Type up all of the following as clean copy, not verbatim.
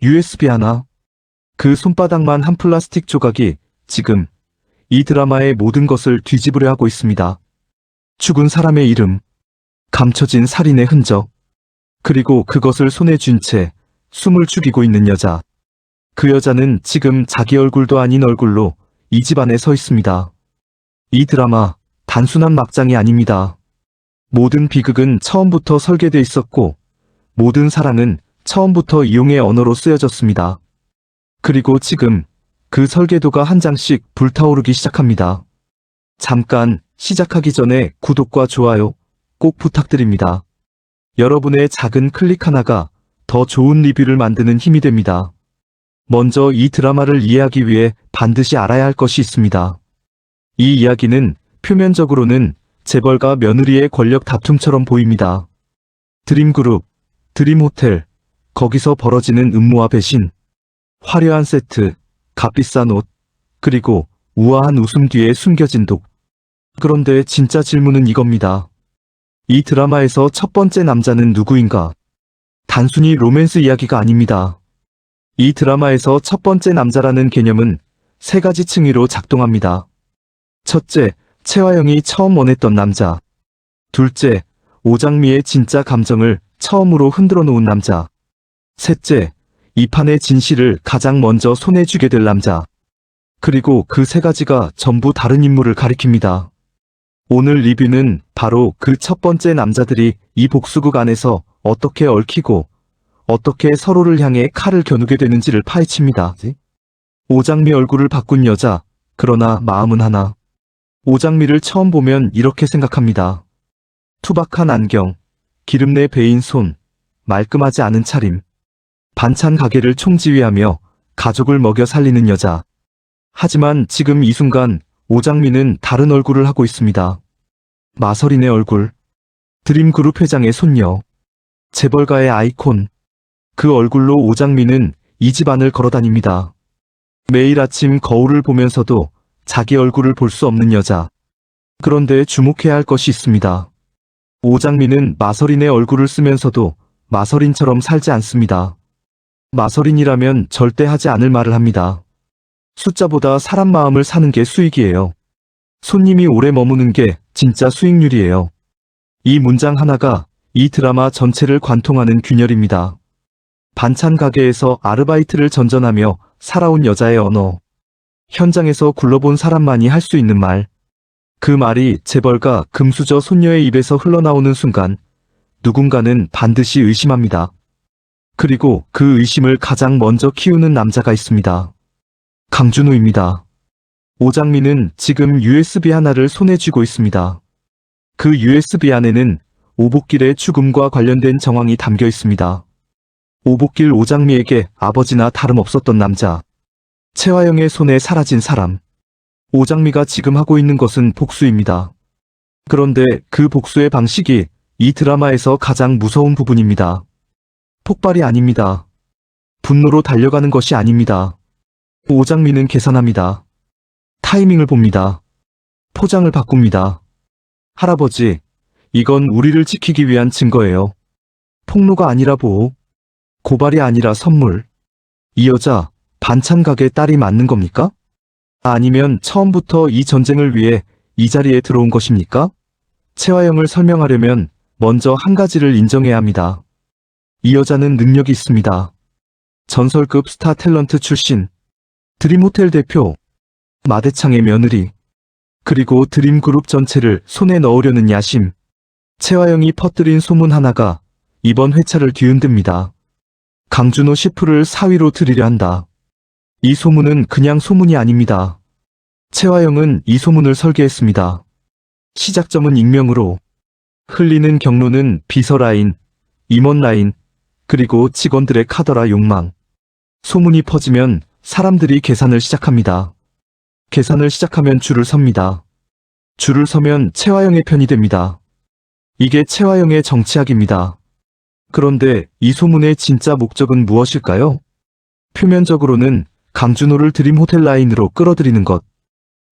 USB 하나. 그 손바닥만 한 플라스틱 조각이 지금 이 드라마의 모든 것을 뒤집으려 하고 있습니다. 죽은 사람의 이름, 감춰진 살인의 흔적, 그리고 그것을 손에 쥔 채 숨을 죽이고 있는 여자. 그 여자는 지금 자기 얼굴도 아닌 얼굴로 이 집 안에 서 있습니다. 이 드라마 단순한 막장이 아닙니다. 모든 비극은 처음부터 설계돼 있었고 모든 사랑은 처음부터 이용의 언어로 쓰여졌습니다. 그리고 지금 그 설계도가 한 장씩 불타오르기 시작합니다. 잠깐 시작하기 전에 구독과 좋아요 꼭 부탁드립니다. 여러분의 작은 클릭 하나가 더 좋은 리뷰를 만드는 힘이 됩니다. 먼저 이 드라마를 이해하기 위해 반드시 알아야 할 것이 있습니다. 이 이야기는 표면적으로는 재벌과 며느리의 권력 다툼처럼 보입니다. 드림그룹, 드림호텔, 거기서 벌어지는 음모와 배신, 화려한 세트, 값비싼 옷, 그리고 우아한 웃음 뒤에 숨겨진 독. 그런데 진짜 질문은 이겁니다. 이 드라마에서 첫 번째 남자는 누구인가? 단순히 로맨스 이야기가 아닙니다. 이 드라마에서 첫 번째 남자라는 개념은 세 가지 층위로 작동합니다. 첫째, 채화영이 처음 원했던 남자. 둘째, 오장미의 진짜 감정을 처음으로 흔들어 놓은 남자. 셋째, 이 판의 진실을 가장 먼저 손에 쥐게 될 남자. 그리고 그 세 가지가 전부 다른 인물을 가리킵니다. 오늘 리뷰는 바로 그 첫 번째 남자들이 이 복수극 안에서 어떻게 얽히고 어떻게 서로를 향해 칼을 겨누게 되는지를 파헤칩니다. 오장미 얼굴을 바꾼 여자, 그러나 마음은 하나. 오장미를 처음 보면 이렇게 생각합니다. 투박한 안경, 기름내 베인 손, 말끔하지 않은 차림. 반찬 가게를 총지휘하며 가족을 먹여 살리는 여자. 하지만 지금 이 순간 오장미는 다른 얼굴을 하고 있습니다. 마서린의 얼굴. 드림그룹 회장의 손녀. 재벌가의 아이콘. 그 얼굴로 오장미는 이 집안을 걸어다닙니다. 매일 아침 거울을 보면서도 자기 얼굴을 볼 수 없는 여자. 그런데 주목해야 할 것이 있습니다. 오장미는 마서린의 얼굴을 쓰면서도 마서린처럼 살지 않습니다. 마서린이라면 절대 하지 않을 말을 합니다. 숫자보다 사람 마음을 사는 게 수익이에요. 손님이 오래 머무는 게 진짜 수익률이에요. 이 문장 하나가 이 드라마 전체를 관통하는 균열입니다. 반찬 가게에서 아르바이트를 전전하며 살아온 여자의 언어. 현장에서 굴러본 사람만이 할 수 있는 말. 그 말이 재벌가 금수저 손녀의 입에서 흘러나오는 순간 누군가는 반드시 의심합니다. 그리고 그 의심을 가장 먼저 키우는 남자가 있습니다. 강준호입니다. 오장미는 지금 USB 하나를 손에 쥐고 있습니다. 그 USB 안에는 오복길의 죽음과 관련된 정황이 담겨 있습니다. 오복길 오장미에게 아버지나 다름없었던 남자. 채화영의 손에 사라진 사람. 오장미가 지금 하고 있는 것은 복수입니다. 그런데 그 복수의 방식이 이 드라마에서 가장 무서운 부분입니다. 폭발이 아닙니다. 분노로 달려가는 것이 아닙니다. 오장미는 계산합니다. 타이밍을 봅니다. 포장을 바꿉니다. 할아버지, 이건 우리를 지키기 위한 증거예요. 폭로가 아니라 보호. 고발이 아니라 선물. 이 여자, 반찬 가게 딸이 맞는 겁니까? 아니면 처음부터 이 전쟁을 위해 이 자리에 들어온 것입니까? 채화영을 설명하려면 먼저 한 가지를 인정해야 합니다. 이 여자는 능력이 있습니다. 전설급 스타 탤런트 출신, 드림호텔 대표, 마대창의 며느리, 그리고 드림그룹 전체를 손에 넣으려는 야심. 채화영이 퍼뜨린 소문 하나가 이번 회차를 뒤흔듭니다. 강준호 셰프를 사위로 들이려 한다. 이 소문은 그냥 소문이 아닙니다. 채화영은 이 소문을 설계했습니다. 시작점은 익명으로. 흘리는 경로는 비서 라인, 임원 라인, 그리고 직원들의 카더라 욕망. 소문이 퍼지면 사람들이 계산을 시작합니다. 계산을 시작하면 줄을 섭니다. 줄을 서면 채화영의 편이 됩니다. 이게 채화영의 정치학입니다. 그런데 이 소문의 진짜 목적은 무엇일까요? 표면적으로는 강준호를 드림호텔 라인으로 끌어들이는 것.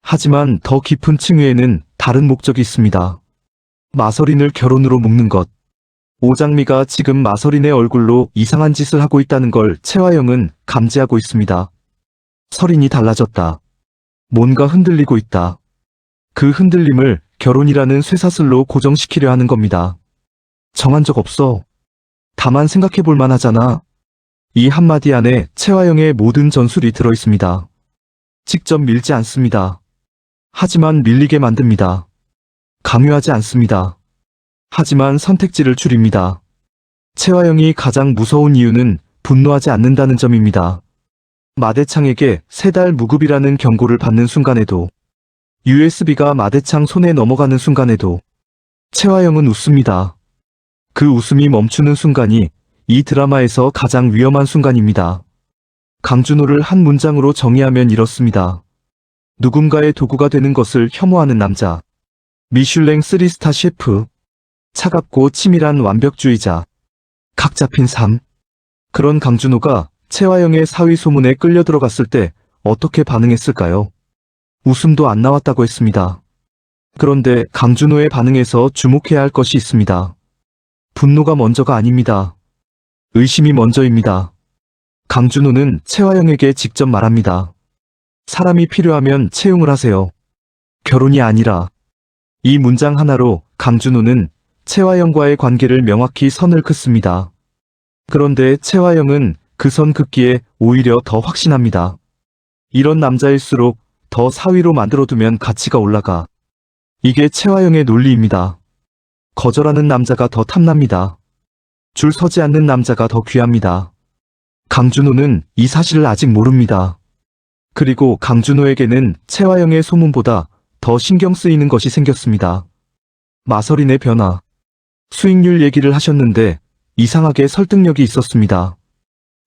하지만 더 깊은 층위에는 다른 목적이 있습니다. 마서린을 결혼으로 묶는 것. 오장미가 지금 마서린의 얼굴로 이상한 짓을 하고 있다는 걸 채화영은 감지하고 있습니다. 서린이 달라졌다. 뭔가 흔들리고 있다. 그 흔들림을 결혼이라는 쇠사슬로 고정시키려 하는 겁니다. 정한 적 없어. 다만 생각해 볼 만하잖아. 이 한마디 안에 채화영의 모든 전술이 들어있습니다. 직접 밀지 않습니다. 하지만 밀리게 만듭니다. 강요하지 않습니다. 하지만 선택지를 줄입니다. 채화영이 가장 무서운 이유는 분노하지 않는다는 점입니다. 마대창에게 3달 무급이라는 경고를 받는 순간에도, USB가 마대창 손에 넘어가는 순간에도 채화영은 웃습니다. 그 웃음이 멈추는 순간이 이 드라마에서 가장 위험한 순간입니다. 강준호를 한 문장으로 정의하면 이렇습니다. 누군가의 도구가 되는 것을 혐오하는 남자. 미슐랭 3스타 셰프. 차갑고 치밀한 완벽주의자. 각 잡힌 삶. 그런 강준호가 채화영의 사위 소문에 끌려 들어갔을 때 어떻게 반응했을까요? 웃음도 안 나왔다고 했습니다. 그런데 강준호의 반응에서 주목해야 할 것이 있습니다. 분노가 먼저가 아닙니다. 의심이 먼저입니다. 강준호는 채화영에게 직접 말합니다. 사람이 필요하면 채용을 하세요. 결혼이 아니라. 이 문장 하나로 강준호는 채화영과의 관계를 명확히 선을 긋습니다. 그런데 채화영은 그 선 긋기에 오히려 더 확신합니다. 이런 남자일수록 더 사위로 만들어두면 가치가 올라가. 이게 채화영의 논리입니다. 거절하는 남자가 더 탐납니다. 줄 서지 않는 남자가 더 귀합니다. 강준호는 이 사실을 아직 모릅니다. 그리고 강준호에게는 채화영의 소문보다 더 신경 쓰이는 것이 생겼습니다. 마서린의 변화. 수익률 얘기를 하셨는데 이상하게 설득력이 있었습니다.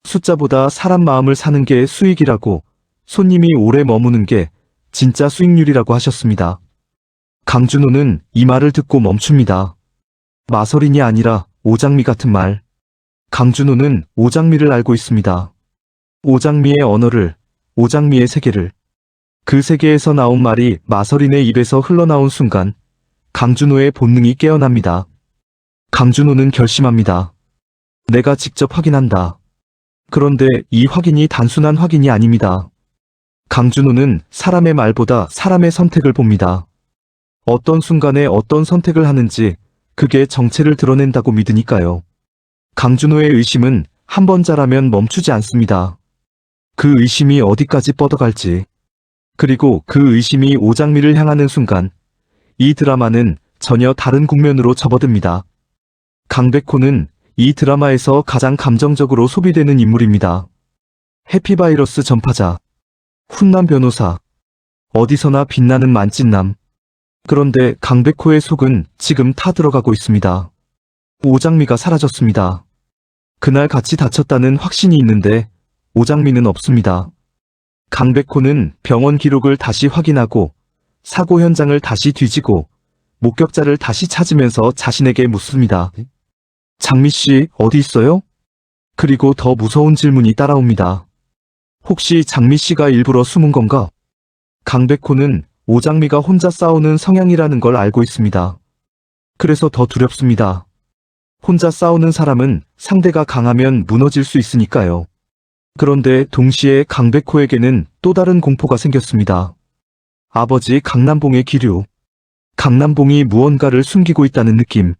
숫자보다 사람 마음을 사는 게 수익이라고, 손님이 오래 머무는 게 진짜 수익률이라고 하셨습니다. 강준호는 이 말을 듣고 멈춥니다. 마서린이 아니라 오장미 같은 말. 강준호는 오장미를 알고 있습니다. 오장미의 언어를, 오장미의 세계를. 그 세계에서 나온 말이 마서린의 입에서 흘러나온 순간 강준호의 본능이 깨어납니다. 강준호는 결심합니다. 내가 직접 확인한다. 그런데 이 확인이 단순한 확인이 아닙니다. 강준호는 사람의 말보다 사람의 선택을 봅니다. 어떤 순간에 어떤 선택을 하는지 그게 정체를 드러낸다고 믿으니까요. 강준호의 의심은 한 번 자라면 멈추지 않습니다. 그 의심이 어디까지 뻗어갈지, 그리고 그 의심이 오장미를 향하는 순간 이 드라마는 전혀 다른 국면으로 접어듭니다. 강백호는 이 드라마에서 가장 감정적으로 소비되는 인물입니다. 해피바이러스 전파자, 훈남 변호사, 어디서나 빛나는 만찢남. 그런데 강백호의 속은 지금 타들어가고 있습니다. 오장미가 사라졌습니다. 그날 같이 다쳤다는 확신이 있는데 오장미는 없습니다. 강백호는 병원 기록을 다시 확인하고 사고 현장을 다시 뒤지고 목격자를 다시 찾으면서 자신에게 묻습니다. 장미씨 어디 있어요? 그리고 더 무서운 질문이 따라옵니다. 혹시 장미씨가 일부러 숨은 건가? 강백호는 오장미가 혼자 싸우는 성향이라는 걸 알고 있습니다. 그래서 더 두렵습니다. 혼자 싸우는 사람은 상대가 강하면 무너질 수 있으니까요. 그런데 동시에 강백호에게는 또 다른 공포가 생겼습니다. 아버지 강남봉의 기류. 강남봉이 무언가를 숨기고 있다는 느낌.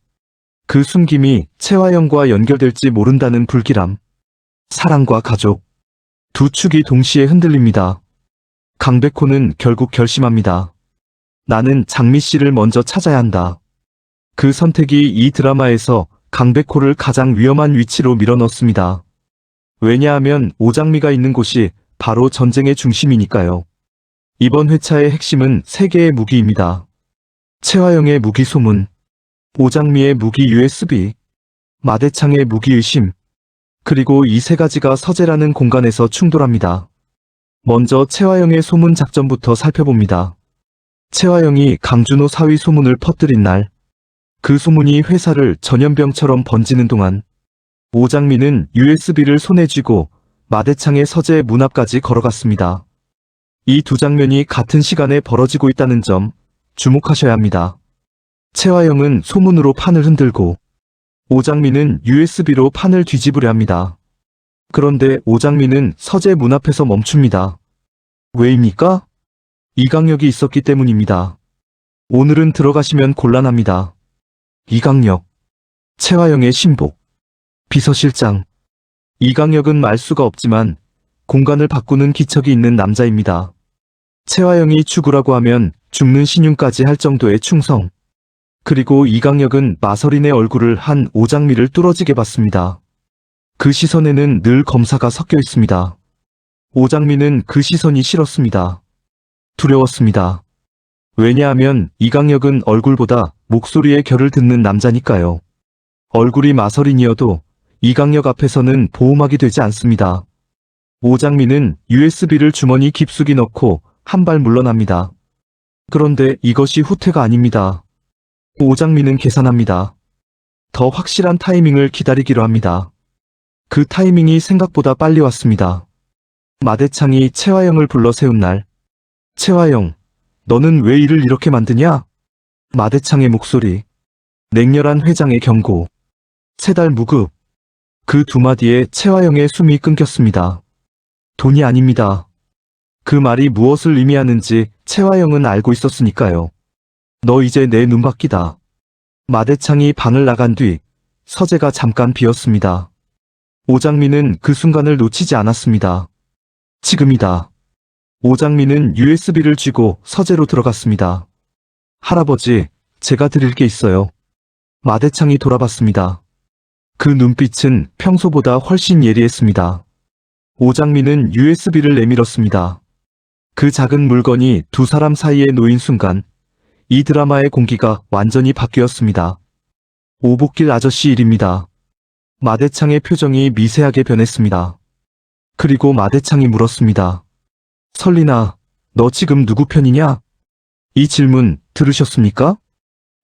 그 숨김이 채화영과 연결될지 모른다는 불길함. 사랑과 가족. 두 축이 동시에 흔들립니다. 강백호는 결국 결심합니다. 나는 장미씨를 먼저 찾아야 한다. 그 선택이 이 드라마에서 강백호를 가장 위험한 위치로 밀어넣습니다. 왜냐하면 오장미가 있는 곳이 바로 전쟁의 중심이니까요. 이번 회차의 핵심은 3개의 무기입니다. 채화영의 무기 소문, 오장미의 무기 USB, 마대창의 무기 의심, 그리고 이 3가지가 서재라는 공간에서 충돌합니다. 먼저 채화영의 소문 작전부터 살펴봅니다. 채화영이 강준호 사위 소문을 퍼뜨린 날, 그 소문이 회사를 전염병처럼 번지는 동안 오장미는 USB를 손에 쥐고 마대창의 서재 문 앞까지 걸어갔습니다. 이 두 장면이 같은 시간에 벌어지고 있다는 점 주목하셔야 합니다. 채화영은 소문으로 판을 흔들고 오장미는 USB로 판을 뒤집으려 합니다. 그런데 오장미는 서재 문 앞에서 멈춥니다. 왜입니까? 이강력이 있었기 때문입니다. 오늘은 들어가시면 곤란합니다. 이강력, 최화영의 신복, 비서실장. 이강력은 말 수가 없지만 공간을 바꾸는 기척이 있는 남자입니다. 최화영이 죽으라고 하면 죽는 신용까지 할 정도의 충성. 그리고 이강력은 마서린의 얼굴을 한 오장미를 뚫어지게 봤습니다. 그 시선에는 늘 검사가 섞여 있습니다. 오장미는 그 시선이 싫었습니다. 두려웠습니다. 왜냐하면 이강력은 얼굴보다 목소리의 결을 듣는 남자니까요. 얼굴이 마서린이어도 이강력 앞에서는 보호막이 되지 않습니다. 오장미는 USB를 주머니 깊숙이 넣고 한 발 물러납니다. 그런데 이것이 후퇴가 아닙니다. 오장미는 계산합니다. 더 확실한 타이밍을 기다리기로 합니다. 그 타이밍이 생각보다 빨리 왔습니다. 마대창이 최화영을 불러 세운 날. 최화영, 너는 왜 일을 이렇게 만드냐? 마대창의 목소리. 냉렬한 회장의 경고. 3달 무급. 그 두 마디에 최화영의 숨이 끊겼습니다. 돈이 아닙니다. 그 말이 무엇을 의미하는지 최화영은 알고 있었으니까요. 너 이제 내 눈밖이다. 마대창이 방을 나간 뒤 서재가 잠깐 비었습니다. 오장미는 그 순간을 놓치지 않았습니다. 지금이다. 오장미는 USB를 쥐고 서재로 들어갔습니다. 할아버지, 제가 드릴 게 있어요. 마대창이 돌아봤습니다. 그 눈빛은 평소보다 훨씬 예리했습니다. 오장미는 USB를 내밀었습니다. 그 작은 물건이 두 사람 사이에 놓인 순간 이 드라마의 공기가 완전히 바뀌었습니다. 오복길 아저씨 일입니다. 마대창의 표정이 미세하게 변했습니다. 그리고 마대창이 물었습니다. 설리나, 너 지금 누구 편이냐? 이 질문 들으셨습니까?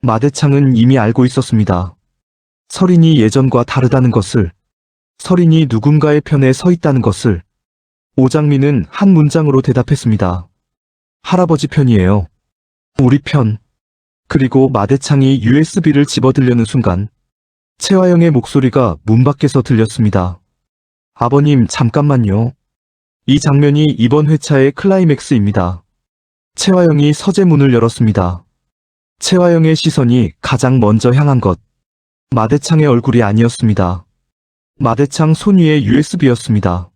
마대창은 이미 알고 있었습니다. 설인이 예전과 다르다는 것을, 설인이 누군가의 편에 서 있다는 것을. 오장미는 한 문장으로 대답했습니다. 할아버지 편이에요. 우리 편. 그리고 마대창이 USB를 집어들려는 순간 최화영의 목소리가 문 밖에서 들렸습니다. 아버님, 잠깐만요. 이 장면이 이번 회차의 클라이맥스입니다. 최화영이 서재 문을 열었습니다. 최화영의 시선이 가장 먼저 향한 것. 마대창의 얼굴이 아니었습니다. 마대창 손 위에 USB였습니다.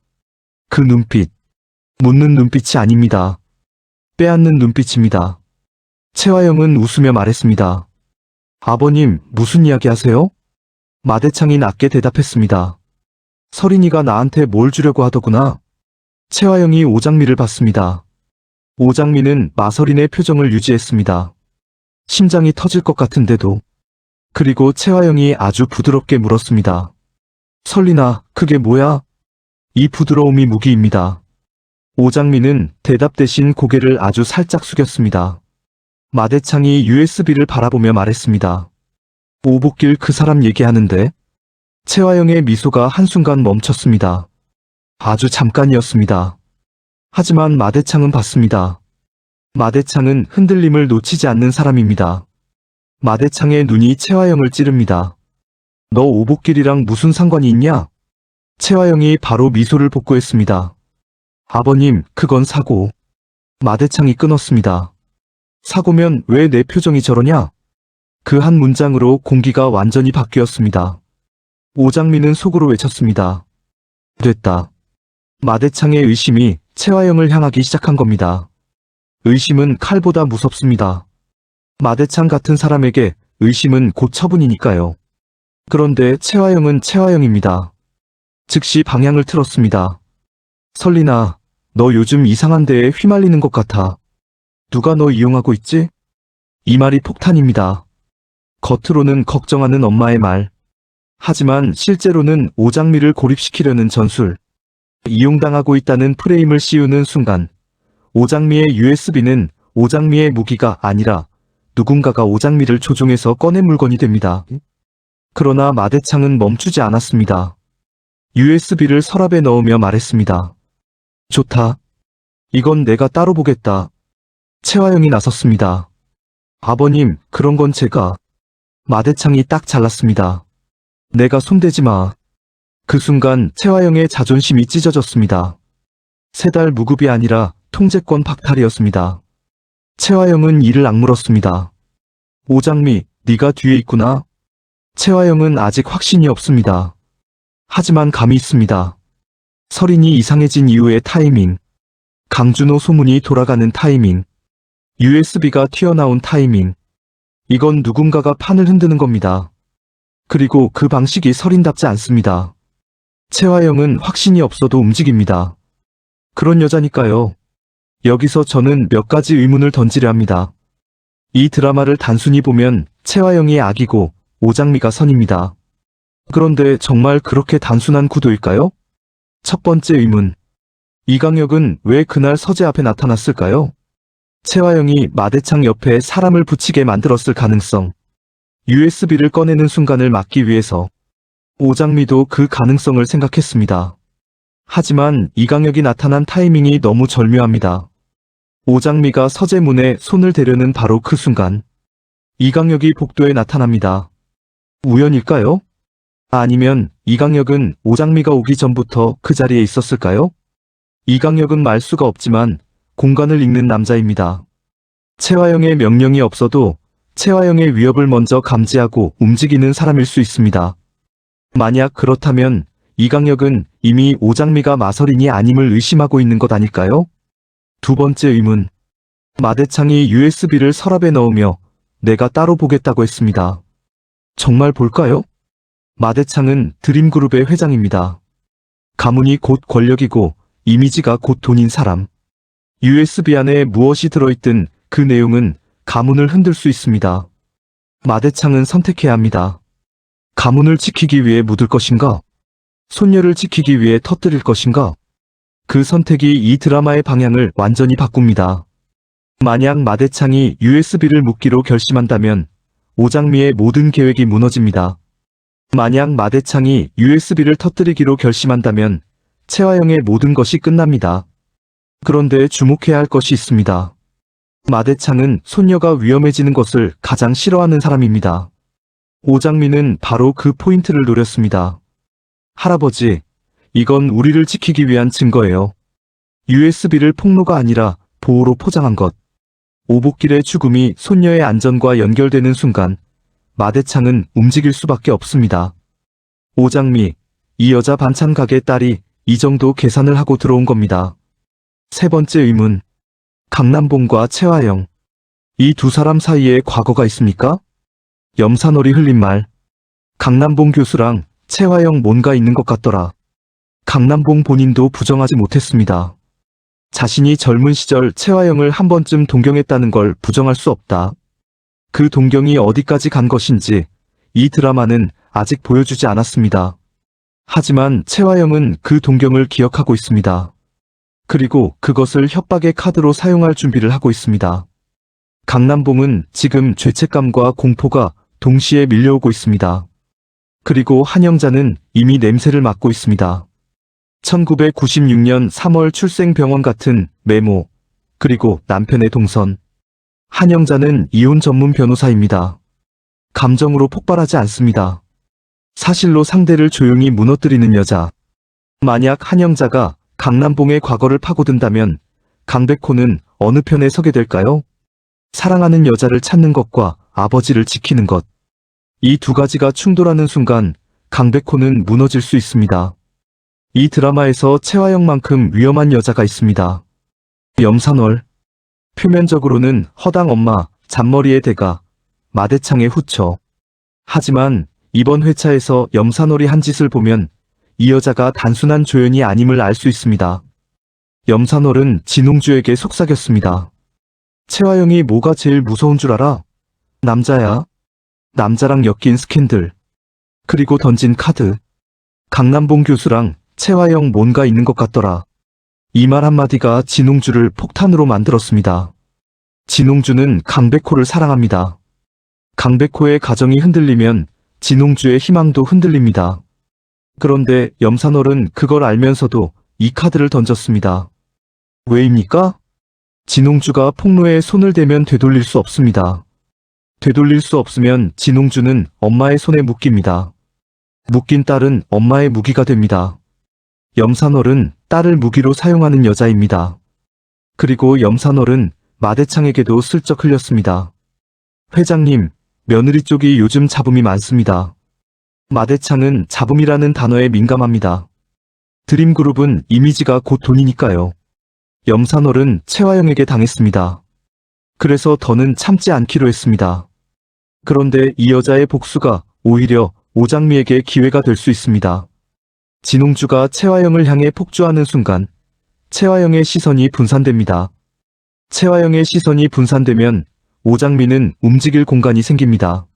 그 눈빛. 묻는 눈빛이 아닙니다. 빼앗는 눈빛입니다. 최화영은 웃으며 말했습니다. 아버님, 무슨 이야기 하세요? 마대창이 낮게 대답했습니다. 설인이가 나한테 뭘 주려고 하더구나. 최화영이 오장미를 봤습니다. 오장미는 마서린의 표정을 유지했습니다. 심장이 터질 것 같은데도. 그리고 최화영이 아주 부드럽게 물었습니다. 설리나, 그게 뭐야? 이 부드러움이 무기입니다. 오장미는 대답 대신 고개를 아주 살짝 숙였습니다. 마대창이 USB를 바라보며 말했습니다. 오복길 그 사람 얘기하는데? 최화영의 미소가 한순간 멈췄습니다. 아주 잠깐이었습니다. 하지만 마대창은 봤습니다. 마대창은 흔들림을 놓치지 않는 사람입니다. 마대창의 눈이 최화영을 찌릅니다. 너 오복길이랑 무슨 상관이 있냐? 최화영이 바로 미소를 복구했습니다. 아버님, 그건 사고. 마대창이 끊었습니다. 사고면 왜 내 표정이 저러냐? 그 한 문장으로 공기가 완전히 바뀌었습니다. 오장미는 속으로 외쳤습니다. 됐다. 마대창의 의심이 최화영을 향하기 시작한 겁니다. 의심은 칼보다 무섭습니다. 마대창 같은 사람에게 의심은 곧 처분이니까요. 그런데 최화영은 최화영입니다. 즉시 방향을 틀었습니다. 설리나, 너 요즘 이상한 데에 휘말리는 것 같아. 누가 너 이용하고 있지? 이 말이 폭탄입니다. 겉으로는 걱정하는 엄마의 말. 하지만 실제로는 오장미를 고립시키려는 전술. 이용당하고 있다는 프레임을 씌우는 순간 오장미의 USB는 오장미의 무기가 아니라 누군가가 오장미를 조종해서 꺼낸 물건이 됩니다. 그러나 마대창은 멈추지 않았습니다. USB를 서랍에 넣으며 말했습니다. 좋다. 이건 내가 따로 보겠다. 최화영이 나섰습니다. 아버님, 그런 건 제가. 마대창이 딱 잘랐습니다. 내가 손대지 마. 그 순간 채화영의 자존심이 찢어졌습니다. 3달 무급이 아니라 통제권 박탈이었습니다. 채화영은 이를 악물었습니다. 오장미, 네가 뒤에 있구나. 채화영은 아직 확신이 없습니다. 하지만 감이 있습니다. 설인이 이상해진 이후의 타이밍, 강준호 소문이 돌아가는 타이밍, USB가 튀어나온 타이밍. 이건 누군가가 판을 흔드는 겁니다. 그리고 그 방식이 설인답지 않습니다. 채화영은 확신이 없어도 움직입니다. 그런 여자니까요. 여기서 저는 몇 가지 의문을 던지려 합니다. 이 드라마를 단순히 보면 채화영이 악이고 오장미가 선입니다. 그런데 정말 그렇게 단순한 구도일까요? 첫 번째 의문. 이강혁은 왜 그날 서재 앞에 나타났을까요? 채화영이 마대창 옆에 사람을 붙이게 만들었을 가능성. USB를 꺼내는 순간을 막기 위해서. 오장미도 그 가능성을 생각했습니다. 하지만 이강혁이 나타난 타이밍이 너무 절묘합니다. 오장미가 서재 문에 손을 대려는 바로 그 순간 이강혁이 복도에 나타납니다. 우연일까요? 아니면 이강혁은 오장미가 오기 전부터 그 자리에 있었을까요? 이강혁은 말 수가 없지만 공간을 읽는 남자입니다. 채화영의 명령이 없어도 채화영의 위협을 먼저 감지하고 움직이는 사람일 수 있습니다. 만약 그렇다면 이강혁은 이미 오장미가 마설인이 아님을 의심하고 있는 것 아닐까요? 두 번째 의문. 마대창이 USB를 서랍에 넣으며 내가 따로 보겠다고 했습니다. 정말 볼까요? 마대창은 드림그룹의 회장입니다. 가문이 곧 권력이고 이미지가 곧 돈인 사람. USB 안에 무엇이 들어있든 그 내용은 가문을 흔들 수 있습니다. 마대창은 선택해야 합니다. 가문을 지키기 위해 묻을 것인가? 손녀를 지키기 위해 터뜨릴 것인가? 그 선택이 이 드라마의 방향을 완전히 바꿉니다. 만약 마대창이 USB를 묻기로 결심한다면 오장미의 모든 계획이 무너집니다. 만약 마대창이 USB를 터뜨리기로 결심한다면 채화영의 모든 것이 끝납니다. 그런데 주목해야 할 것이 있습니다. 마대창은 손녀가 위험해지는 것을 가장 싫어하는 사람입니다. 오장미는 바로 그 포인트를 노렸습니다. 할아버지, 이건 우리를 지키기 위한 증거예요. USB를 폭로가 아니라 보호로 포장한 것. 오복길의 죽음이 손녀의 안전과 연결되는 순간 마대창은 움직일 수밖에 없습니다. 오장미, 이 여자 반찬 가게 딸이 이 정도 계산을 하고 들어온 겁니다. 세 번째 의문. 강남봉과 채화영. 이 두 사람 사이에 과거가 있습니까? 염산월이 흘린 말. 강남봉 교수랑 채화영 뭔가 있는 것 같더라. 강남봉 본인도 부정하지 못했습니다. 자신이 젊은 시절 채화영을 한 번쯤 동경했다는 걸 부정할 수 없다. 그 동경이 어디까지 간 것인지 이 드라마는 아직 보여주지 않았습니다. 하지만 채화영은 그 동경을 기억하고 있습니다. 그리고 그것을 협박의 카드로 사용할 준비를 하고 있습니다. 강남봉은 지금 죄책감과 공포가 동시에 밀려오고 있습니다. 그리고 한영자는 이미 냄새를 맡고 있습니다. 1996년 3월 출생병원 같은 메모, 그리고 남편의 동선. 한영자는 이혼 전문 변호사입니다. 감정으로 폭발하지 않습니다. 사실로 상대를 조용히 무너뜨리는 여자. 만약 한영자가 강남봉의 과거를 파고든다면 강백호는 어느 편에 서게 될까요? 사랑하는 여자를 찾는 것과 아버지를 지키는 것. 이 두 가지가 충돌하는 순간 강백호는 무너질 수 있습니다. 이 드라마에서 채화영만큼 위험한 여자가 있습니다. 염산월. 표면적으로는 허당 엄마, 잔머리의 대가, 마대창의 후처. 하지만 이번 회차에서 염산월이 한 짓을 보면 이 여자가 단순한 조연이 아님을 알 수 있습니다. 염산월은 진홍주에게 속삭였습니다. 채화영이 뭐가 제일 무서운 줄 알아? 남자야. 남자랑 엮인 스캔들. 그리고 던진 카드. 강남봉 교수랑 채화영 뭔가 있는 것 같더라. 이 말 한마디가 진홍주를 폭탄으로 만들었습니다. 진홍주는 강백호를 사랑합니다. 강백호의 가정이 흔들리면 진홍주의 희망도 흔들립니다. 그런데 염산월은 그걸 알면서도 이 카드를 던졌습니다. 왜입니까? 진홍주가 폭로에 손을 대면 되돌릴 수 없습니다. 되돌릴 수 없으면 진홍주는 엄마의 손에 묶입니다. 묶인 딸은 엄마의 무기가 됩니다. 염산월은 딸을 무기로 사용하는 여자입니다. 그리고 염산월은 마대창에게도 슬쩍 흘렸습니다. 회장님, 며느리 쪽이 요즘 잡음이 많습니다. 마대창은 잡음이라는 단어에 민감합니다. 드림그룹은 이미지가 곧 돈이니까요. 염산월은 최화영에게 당했습니다. 그래서 더는 참지 않기로 했습니다. 그런데 이 여자의 복수가 오히려 오장미에게 기회가 될 수 있습니다. 진홍주가 최화영을 향해 폭주하는 순간 최화영의 시선이 분산됩니다. 최화영의 시선이 분산되면 오장미는 움직일 공간이 생깁니다.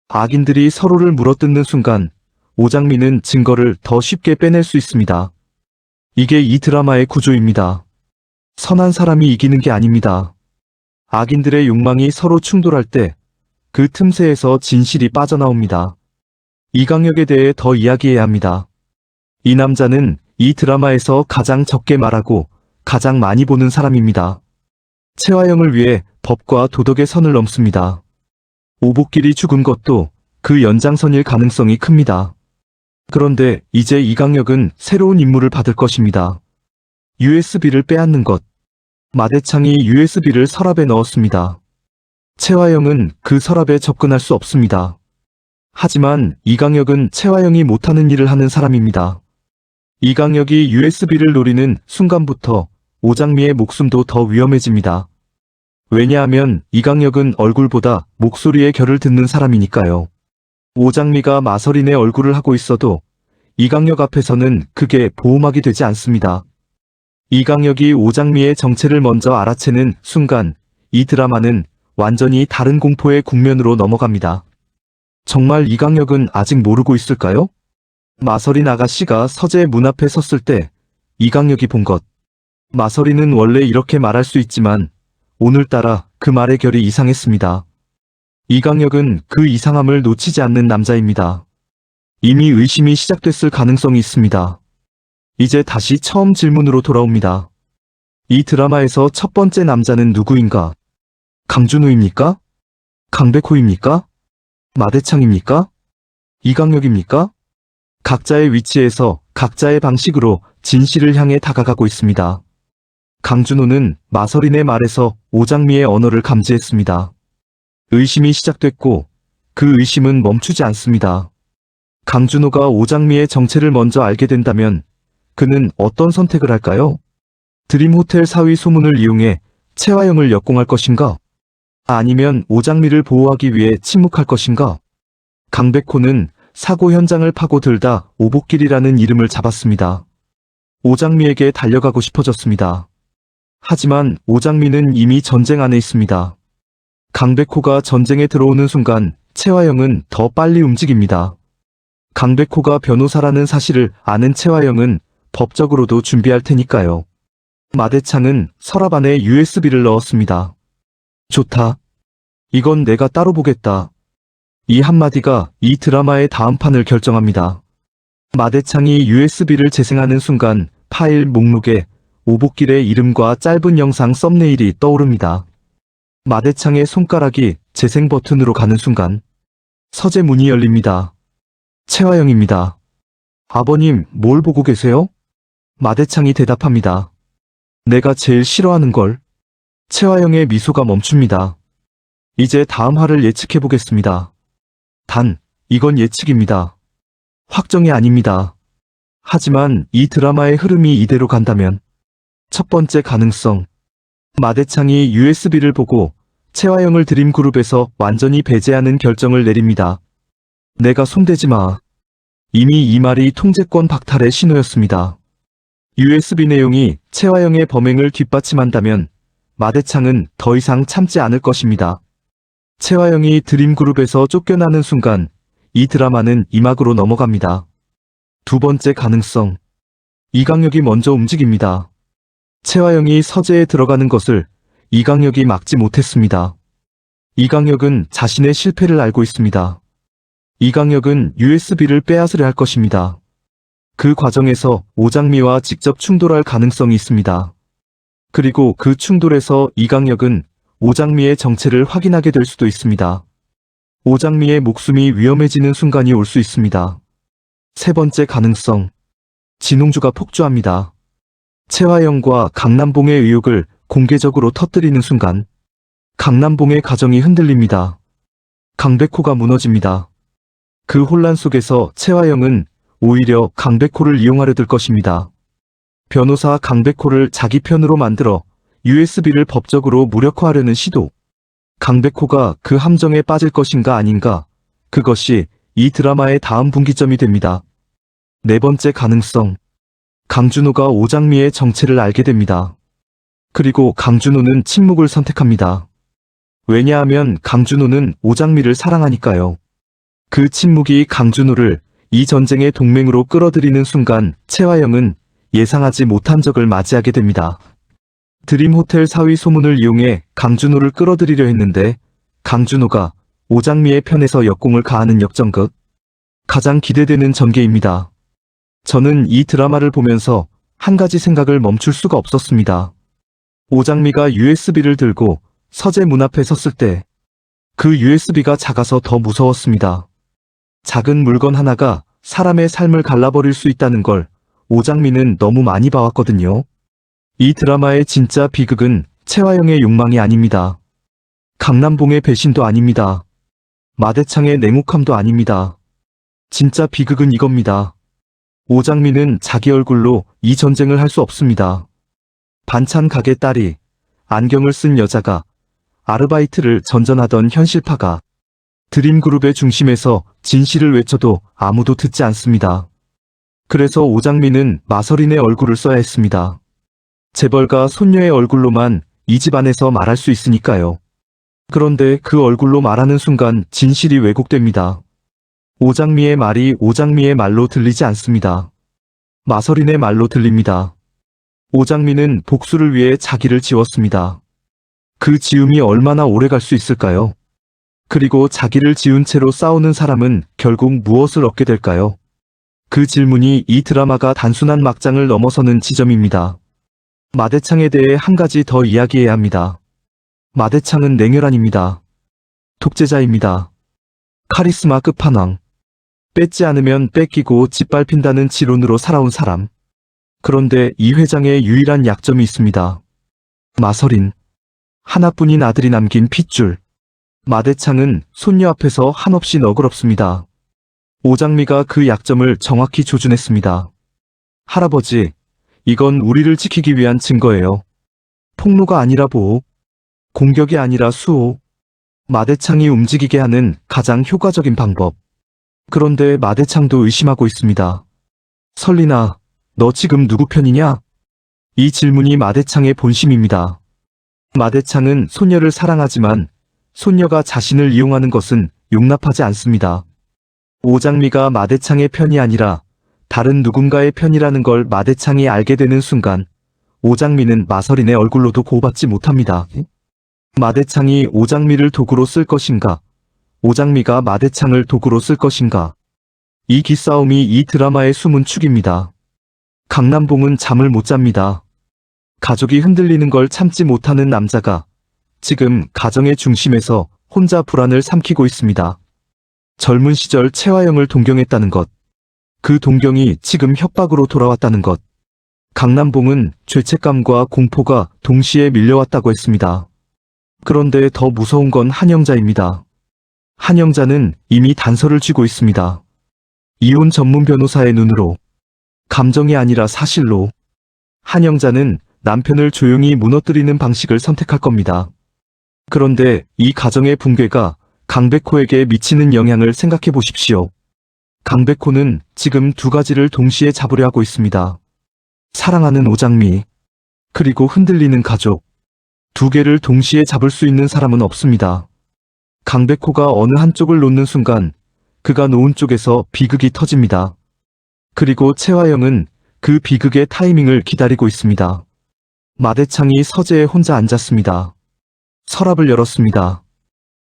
악인들이 서로를 물어뜯는 순간 오장미는 증거를 더 쉽게 빼낼 수 있습니다. 이게 이 드라마의 구조입니다. 선한 사람이 이기는 게 아닙니다. 악인들의 욕망이 서로 충돌할 때 그 틈새에서 진실이 빠져나옵니다. 이강혁에 대해 더 이야기해야 합니다. 이 남자는 이 드라마에서 가장 적게 말하고 가장 많이 보는 사람입니다. 최화영을 위해 법과 도덕의 선을 넘습니다. 오복길이 죽은 것도 그 연장선일 가능성이 큽니다. 그런데 이제 이강혁은 새로운 임무를 받을 것입니다. USB를 빼앗는 것. 마대창이 USB를 서랍에 넣었습니다. 최화영은 그 서랍에 접근할 수 없습니다. 하지만 이강혁은 최화영이 못하는 일을 하는 사람입니다. 이강혁이 USB를 노리는 순간부터 오장미의 목숨도 더 위험해집니다. 왜냐하면 이강혁은 얼굴보다 목소리의 결을 듣는 사람이니까요. 오장미가 마서린의 얼굴을 하고 있어도 이강혁 앞에서는 그게 보호막이 되지 않습니다. 이강혁이 오장미의 정체를 먼저 알아채는 순간 이 드라마는 완전히 다른 공포의 국면으로 넘어갑니다. 정말 이강혁은 아직 모르고 있을까요? 마서린 아가씨가 서재 문 앞에 섰을 때 이강혁이 본 것. 마서린은 원래 이렇게 말할 수 있지만 오늘따라 그 말의 결이 이상했습니다. 이강혁은 그 이상함을 놓치지 않는 남자입니다. 이미 의심이 시작됐을 가능성이 있습니다. 이제 다시 처음 질문으로 돌아옵니다. 이 드라마에서 첫 번째 남자는 누구인가? 강준호입니까? 강백호입니까? 마대창입니까? 이강혁입니까? 각자의 위치에서 각자의 방식으로 진실을 향해 다가가고 있습니다. 강준호는 마서린의 말에서 오장미의 언어를 감지했습니다. 의심이 시작됐고 그 의심은 멈추지 않습니다. 강준호가 오장미의 정체를 먼저 알게 된다면 그는 어떤 선택을 할까요? 드림호텔 사위 소문을 이용해 최화영을 역공할 것인가? 아니면 오장미를 보호하기 위해 침묵할 것인가? 강백호는 사고 현장을 파고들다 오복길이라는 이름을 잡았습니다. 오장미에게 달려가고 싶어졌습니다. 하지만 오장미는 이미 전쟁 안에 있습니다. 강백호가 전쟁에 들어오는 순간 최화영은 더 빨리 움직입니다. 강백호가 변호사라는 사실을 아는 최화영은 법적으로도 준비할 테니까요. 마대창은 서랍 안에 USB를 넣었습니다. 좋다. 이건 내가 따로 보겠다. 이 한마디가 이 드라마의 다음 판을 결정합니다. 마대창이 USB를 재생하는 순간 파일 목록에 오복길의 이름과 짧은 영상 썸네일이 떠오릅니다. 마대창의 손가락이 재생 버튼으로 가는 순간 서재 문이 열립니다. 최화영입니다. 아버님, 뭘 보고 계세요? 마대창이 대답합니다. 내가 제일 싫어하는 걸. 최화영의 미소가 멈춥니다. 이제 다음 화를 예측해보겠습니다. 단, 이건 예측입니다. 확정이 아닙니다. 하지만 이 드라마의 흐름이 이대로 간다면 첫 번째 가능성. 마대창이 USB를 보고 최화영을 드림그룹에서 완전히 배제하는 결정을 내립니다. 내가 손대지 마. 이미 이 말이 통제권 박탈의 신호였습니다. USB 내용이 최화영의 범행을 뒷받침한다면 마대창은 더 이상 참지 않을 것입니다. 최화영이 드림그룹에서 쫓겨나는 순간 이 드라마는 이막으로 넘어갑니다. 두 번째 가능성. 이강혁이 먼저 움직입니다. 최화영이 서재에 들어가는 것을 이강혁이 막지 못했습니다. 이강혁은 자신의 실패를 알고 있습니다. 이강혁은 USB를 빼앗으려 할 것입니다. 그 과정에서 오장미와 직접 충돌할 가능성이 있습니다. 그리고 그 충돌에서 이강혁은 오장미의 정체를 확인하게 될 수도 있습니다. 오장미의 목숨이 위험해지는 순간이 올 수 있습니다. 세 번째 가능성. 진홍주가 폭주합니다. 채화영과 강남봉의 의혹을 공개적으로 터뜨리는 순간 강남봉의 가정이 흔들립니다. 강백호가 무너집니다. 그 혼란 속에서 채화영은 오히려 강백호를 이용하려 들 것입니다. 변호사 강백호를 자기 편으로 만들어 USB를 법적으로 무력화하려는 시도. 강백호가 그 함정에 빠질 것인가 아닌가, 그것이 이 드라마의 다음 분기점이 됩니다. 네 번째 가능성. 강준호가 오장미의 정체를 알게 됩니다. 그리고 강준호는 침묵을 선택합니다. 왜냐하면 강준호는 오장미를 사랑하니까요. 그 침묵이 강준호를 이 전쟁의 동맹으로 끌어들이는 순간 채화영은 예상하지 못한 적을 맞이하게 됩니다. 드림호텔 사위 소문을 이용해 강준호를 끌어들이려 했는데 강준호가 오장미의 편에서 역공을 가하는 역전극. 가장 기대되는 전개입니다. 저는 이 드라마를 보면서 한 가지 생각을 멈출 수가 없었습니다. 오장미가 USB를 들고 서재 문 앞에 섰을 때 그 USB가 작아서 더 무서웠습니다. 작은 물건 하나가 사람의 삶을 갈라버릴 수 있다는 걸 오장미는 너무 많이 봐왔거든요. 이 드라마의 진짜 비극은 채화영의 욕망이 아닙니다. 강남봉의 배신도 아닙니다. 마대창의 냉혹함도 아닙니다. 진짜 비극은 이겁니다. 오장미는 자기 얼굴로 이 전쟁을 할 수 없습니다. 반찬 가게 딸이, 안경을 쓴 여자가, 아르바이트를 전전하던 현실파가 드림그룹의 중심에서 진실을 외쳐도 아무도 듣지 않습니다. 그래서 오장미는 마서린의 얼굴을 써야 했습니다. 재벌가 손녀의 얼굴로만 이 집안에서 말할 수 있으니까요. 그런데 그 얼굴로 말하는 순간 진실이 왜곡됩니다. 오장미의 말이 오장미의 말로 들리지 않습니다. 마서린의 말로 들립니다. 오장미는 복수를 위해 자기를 지웠습니다. 그 지움이 얼마나 오래 갈 수 있을까요? 그리고 자기를 지운 채로 싸우는 사람은 결국 무엇을 얻게 될까요? 그 질문이 이 드라마가 단순한 막장을 넘어서는 지점입니다. 마대창에 대해 한 가지 더 이야기해야 합니다. 마대창은 냉혈한입니다. 독재자입니다. 카리스마 끝판왕. 뺏지 않으면 뺏기고 짓밟힌다는 지론으로 살아온 사람. 그런데 이 회장의 유일한 약점이 있습니다. 마서린. 하나뿐인 아들이 남긴 핏줄. 마대창은 손녀 앞에서 한없이 너그럽습니다. 오장미가 그 약점을 정확히 조준했습니다. 할아버지, 이건 우리를 지키기 위한 증거예요. 폭로가 아니라 보호. 공격이 아니라 수호. 마대창이 움직이게 하는 가장 효과적인 방법. 그런데 마대창도 의심하고 있습니다. 설리나, 너 지금 누구 편이냐? 이 질문이 마대창의 본심입니다. 마대창은 소녀를 사랑하지만 소녀가 자신을 이용하는 것은 용납하지 않습니다. 오장미가 마대창의 편이 아니라 다른 누군가의 편이라는 걸 마대창이 알게 되는 순간 오장미는 마서린의 얼굴로도 보호받지 못합니다. 마대창이 오장미를 도구로 쓸 것인가? 오장미가 마대창을 도구로 쓸 것인가? 이 기싸움이 이 드라마의 숨은 축입니다. 강남봉은 잠을 못 잡니다. 가족이 흔들리는 걸 참지 못하는 남자가 지금 가정의 중심에서 혼자 불안을 삼키고 있습니다. 젊은 시절 채화영을 동경했다는 것. 그 동경이 지금 협박으로 돌아왔다는 것. 강남봉은 죄책감과 공포가 동시에 밀려왔다고 했습니다. 그런데 더 무서운 건 한영자입니다. 한영자는 이미 단서를 쥐고 있습니다. 이혼 전문 변호사의 눈으로. 감정이 아니라 사실로. 한영자는 남편을 조용히 무너뜨리는 방식을 선택할 겁니다. 그런데 이 가정의 붕괴가 강백호에게 미치는 영향을 생각해 보십시오. 강백호는 지금 두 가지를 동시에 잡으려 하고 있습니다. 사랑하는 오장미, 그리고 흔들리는 가족. 두 개를 동시에 잡을 수 있는 사람은 없습니다. 강백호가 어느 한쪽을 놓는 순간 그가 놓은 쪽에서 비극이 터집니다. 그리고 채화영은 그 비극의 타이밍을 기다리고 있습니다. 마대창이 서재에 혼자 앉았습니다. 서랍을 열었습니다.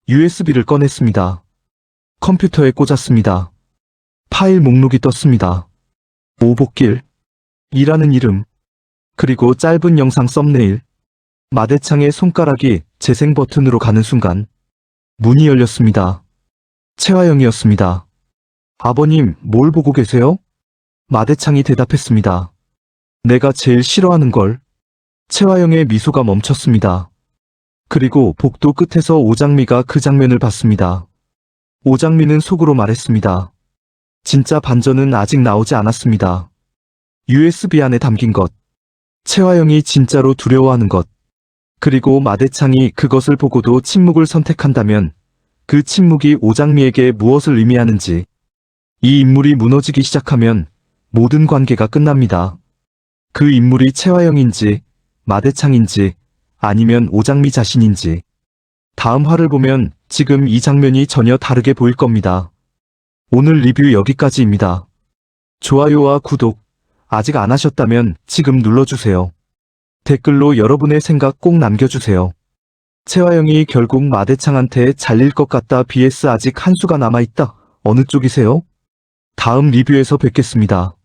USB를 꺼냈습니다. 컴퓨터에 꽂았습니다. 파일 목록이 떴습니다. 오복길, 이라는 이름, 그리고 짧은 영상 썸네일. 마대창의 손가락이 재생 버튼으로 가는 순간 문이 열렸습니다. 채화영이었습니다. 아버님, 뭘 보고 계세요? 마대창이 대답했습니다. 내가 제일 싫어하는 걸. 채화영의 미소가 멈췄습니다. 그리고 복도 끝에서 오장미가 그 장면을 봤습니다. 오장미는 속으로 말했습니다. 진짜 반전은 아직 나오지 않았습니다. USB 안에 담긴 것. 채화영이 진짜로 두려워하는 것. 그리고 마대창이 그것을 보고도 침묵을 선택한다면 그 침묵이 오장미에게 무엇을 의미하는지. 이 인물이 무너지기 시작하면 모든 관계가 끝납니다. 그 인물이 채화영인지, 마대창인지, 아니면 오장미 자신인지. 다음 화를 보면 지금 이 장면이 전혀 다르게 보일 겁니다. 오늘 리뷰 여기까지입니다. 좋아요와 구독, 아직 안 하셨다면 지금 눌러주세요. 댓글로 여러분의 생각 꼭 남겨주세요. 채화영이 결국 마대창한테 잘릴 것 같다 vs 아직 한 수가 남아있다. 어느 쪽이세요? 다음 리뷰에서 뵙겠습니다.